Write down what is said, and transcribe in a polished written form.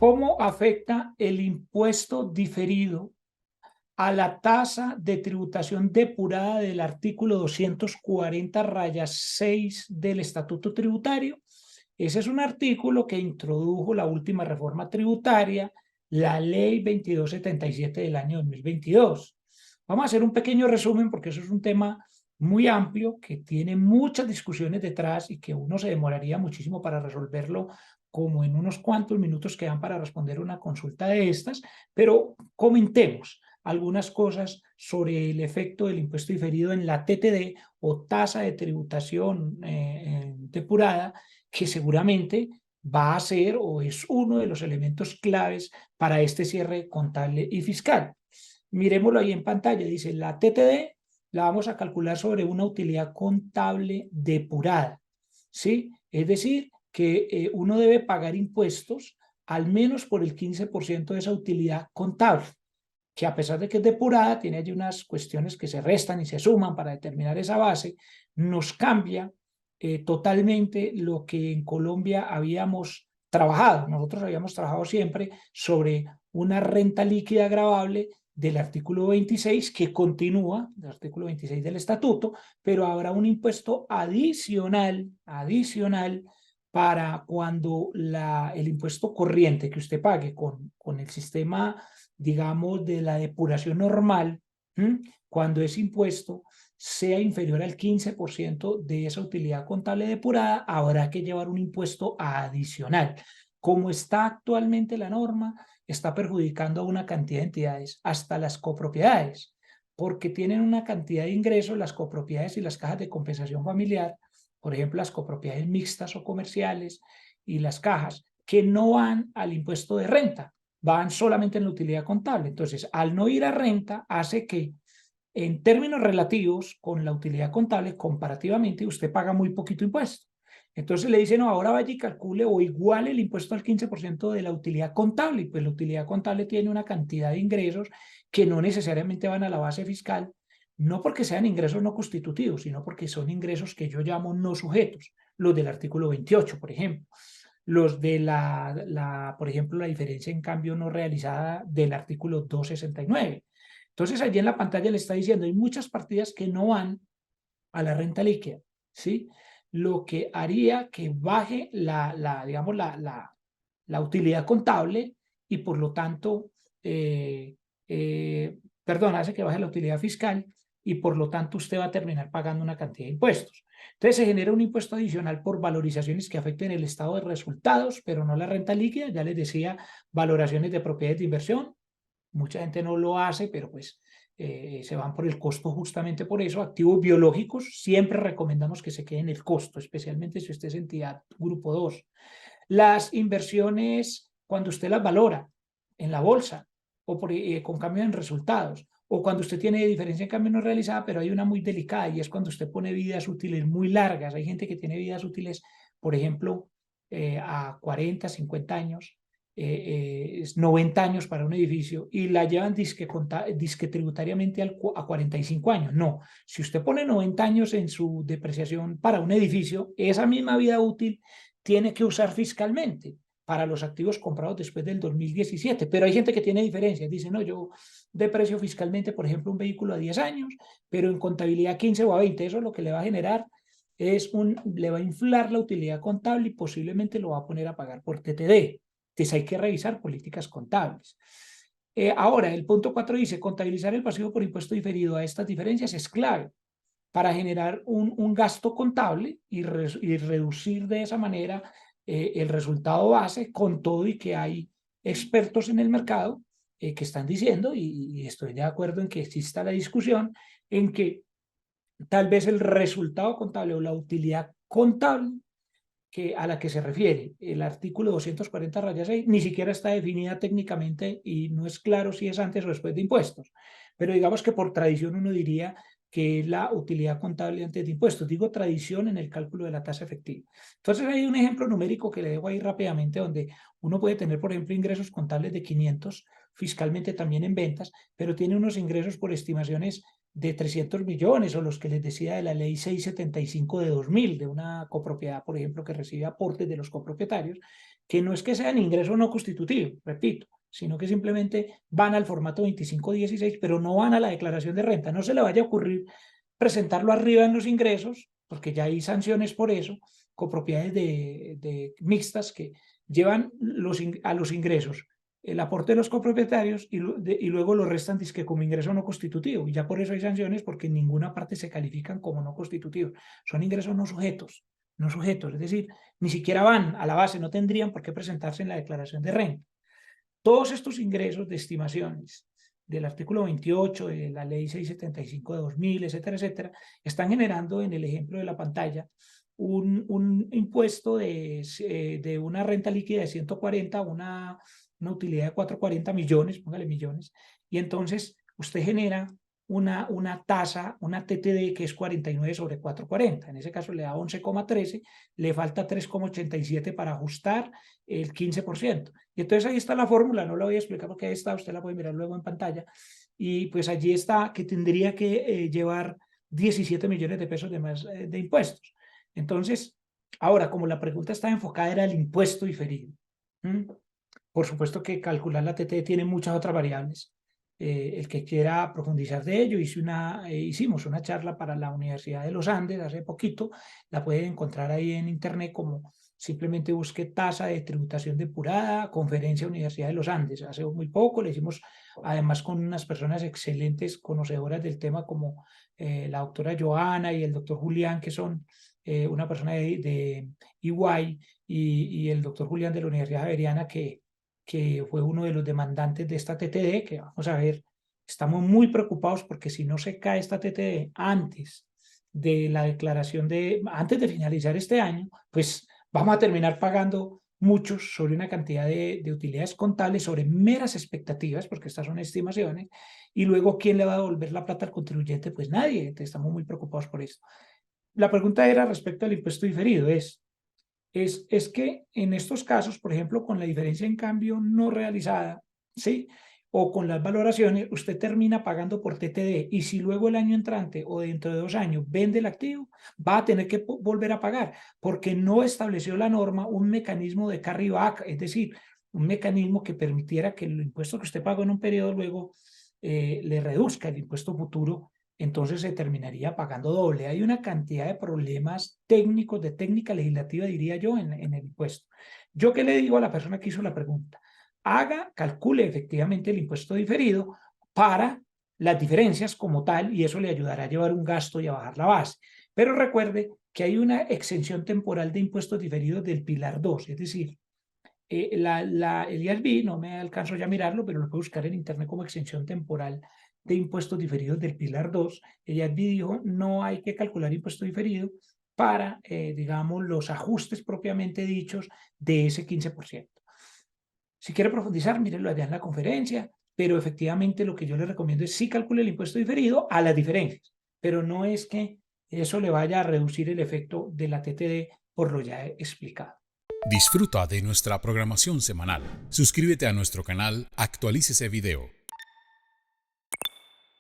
¿Cómo afecta el impuesto diferido a la tasa de tributación depurada del artículo 240-6 del Estatuto Tributario? Ese es un artículo que introdujo la última reforma tributaria, la Ley 2277 del año 2022. Vamos a hacer un pequeño resumen porque eso es un tema muy amplio que tiene muchas discusiones detrás y que uno se demoraría muchísimo para resolverlo como en unos cuantos minutos que dan para responder una consulta de estas, pero comentemos algunas cosas sobre el efecto del impuesto diferido en la TTD o tasa de tributación depurada, que seguramente va a ser o es uno de los elementos claves para este cierre contable y fiscal. Miremoslo ahí en pantalla, dice la TTD la vamos a calcular sobre una utilidad contable depurada, ¿sí? Es decir, que uno debe pagar impuestos al menos por el 15% de esa utilidad contable, que a pesar de que es depurada, tiene allí unas cuestiones que se restan y se suman para determinar esa base, nos cambia totalmente lo que en Colombia habíamos trabajado. Nosotros habíamos trabajado siempre sobre una renta líquida gravable del artículo 26 que continúa, el artículo 26 del estatuto, pero habrá un impuesto adicional para cuando el impuesto corriente que usted pague con el sistema, digamos, de la depuración normal, cuando ese impuesto sea inferior al 15% de esa utilidad contable depurada, habrá que llevar un impuesto adicional. Como está actualmente la norma, está perjudicando a una cantidad de entidades, hasta las copropiedades, porque tienen una cantidad de ingresos, las copropiedades y las cajas de compensación familiar, por ejemplo, las copropiedades mixtas o comerciales y las cajas, que no van al impuesto de renta, van solamente en la utilidad contable. Entonces, al no ir a renta, hace que en términos relativos con la utilidad contable, comparativamente, usted paga muy poquito impuesto. Entonces le dice, no, ahora vaya y calcule o iguale el impuesto al 15% de la utilidad contable. Y pues la utilidad contable tiene una cantidad de ingresos que no necesariamente van a la base fiscal, no porque sean ingresos no constitutivos, sino porque son ingresos que yo llamo no sujetos, los del artículo 28, por ejemplo. Los de por ejemplo, la diferencia en cambio no realizada del artículo 269. Entonces, allí en la pantalla le está diciendo, hay muchas partidas que no van a la renta líquida, ¿sí? Lo que haría que baje digamos, la utilidad contable y por lo tanto, perdón, hace que baje la utilidad fiscal y por lo tanto usted va a terminar pagando una cantidad de impuestos. Entonces se genera un impuesto adicional por valorizaciones que afecten el estado de resultados, pero no la renta líquida. Ya les decía, valoraciones de propiedades de inversión. Mucha gente no lo hace, pero pues se van por el costo justamente por eso. Activos biológicos, siempre recomendamos que se queden el costo, especialmente si usted es entidad grupo 2. Las inversiones, cuando usted las valora en la bolsa o con cambio en resultados, o cuando usted tiene diferencia en cambio no realizada, pero hay una muy delicada y es cuando usted pone vidas útiles muy largas. Hay gente que tiene vidas útiles, por ejemplo, a 40, 50 años, 90 años para un edificio y la llevan disque tributariamente a 45 años. No, si usted pone 90 años en su depreciación para un edificio, esa misma vida útil tiene que usar fiscalmente para los activos comprados después del 2017. Pero hay gente que tiene diferencias. Dice, no, yo deprecio fiscalmente, por ejemplo, un vehículo a 10 años, pero en contabilidad 15 o a 20. Eso lo que le va a generar le va a inflar la utilidad contable y posiblemente lo va a poner a pagar por TTD. Entonces hay que revisar políticas contables. Ahora, el punto 4 dice, contabilizar el pasivo por impuesto diferido a estas diferencias es clave para generar un gasto contable y reducir de esa manera el resultado base, con todo y que hay expertos en el mercado que están diciendo, y estoy de acuerdo en que exista la discusión, en que tal vez el resultado contable o la utilidad contable a la que se refiere el artículo 240-6 ni siquiera está definida técnicamente y no es claro si es antes o después de impuestos. Pero digamos que por tradición uno diría que es la utilidad contable antes de impuestos. Digo tradición en el cálculo de la tasa efectiva. Entonces hay un ejemplo numérico que le dejo ahí rápidamente donde uno puede tener, por ejemplo, ingresos contables de 500, fiscalmente también en ventas, pero tiene unos ingresos por estimaciones de 300 millones o los que les decía de la ley 675 de 2000, de una copropiedad, por ejemplo, que recibe aportes de los copropietarios, que no es que sean ingresos no constitutivos, repito, sino que simplemente van al formato 2516, pero no van a la declaración de renta. No se le vaya a ocurrir presentarlo arriba en los ingresos, porque ya hay sanciones por eso, copropiedades de mixtas que llevan a los ingresos el aporte de los copropietarios y luego lo restan dizque como ingreso no constitutivo. Y ya por eso hay sanciones, porque en ninguna parte se califican como no constitutivos. Son ingresos no sujetos, no sujetos. Es decir, ni siquiera van a la base, no tendrían por qué presentarse en la declaración de renta. Todos estos ingresos de estimaciones del artículo 28 de la ley 675 de 2000, etcétera, etcétera, están generando en el ejemplo de la pantalla un impuesto de una renta líquida de 140, una utilidad de 440 millones, póngale millones, y entonces usted genera una tasa, una TTD que es 49 sobre 440, en ese caso le da 11,13, le falta 3,87 para ajustar el 15%. Y entonces ahí está la fórmula, no la voy a explicar porque ahí está, usted la puede mirar luego en pantalla, y pues allí está que tendría que llevar 17 millones de pesos de más de impuestos. Entonces, ahora, como la pregunta está enfocada era el impuesto diferido, por supuesto que calcular la TT tiene muchas otras variables. El que quiera profundizar de ello, hicimos una charla para la Universidad de los Andes hace poquito, la puede encontrar ahí en internet como simplemente busque tasa de tributación depurada, conferencia Universidad de los Andes. Hace muy poco le hicimos, además con unas personas excelentes, conocedoras del tema como la doctora Joana y el doctor Julián, que son una persona de EY, y el doctor Julián de la Universidad Javeriana, que fue uno de los demandantes de esta TTD, que vamos a ver, estamos muy preocupados porque si no se cae esta TTD antes de la declaración antes de finalizar este año, pues vamos a terminar pagando muchos sobre una cantidad de utilidades contables, sobre meras expectativas, porque estas son estimaciones, y luego, ¿quién le va a devolver la plata al contribuyente? Pues nadie, entonces estamos muy preocupados por esto. La pregunta era respecto al impuesto diferido, es que en estos casos, por ejemplo, con la diferencia en cambio no realizada, ¿sí? O con las valoraciones, usted termina pagando por TTD, y si luego el año entrante o dentro de 2 años vende el activo, va a tener que volver a pagar, porque no estableció la norma un mecanismo de carryback, es decir, un mecanismo que permitiera que el impuesto que usted pagó en un periodo luego le reduzca el impuesto futuro, entonces se terminaría pagando doble. Hay una cantidad de problemas técnicos, de técnica legislativa, diría yo, en el impuesto. ¿Yo qué le digo a la persona que hizo la pregunta? Calcule efectivamente el impuesto diferido para las diferencias como tal, y eso le ayudará a llevar un gasto y a bajar la base. Pero recuerde que hay una exención temporal de impuestos diferidos del Pilar 2, es decir, el IASB, no me alcanzo ya a mirarlo, pero lo puedo buscar en internet como exención temporal de impuestos diferidos del Pilar 2. El IASB dijo, no hay que calcular impuesto diferido para, digamos, los ajustes propiamente dichos de ese 15%. Si quiere profundizar, mírenlo allá en la conferencia, pero efectivamente lo que yo le recomiendo es sí calcule el impuesto diferido a las diferencias, pero no es que eso le vaya a reducir el efecto de la TTD por lo ya explicado. Disfruta de nuestra programación semanal. Suscríbete a nuestro canal, actualícese video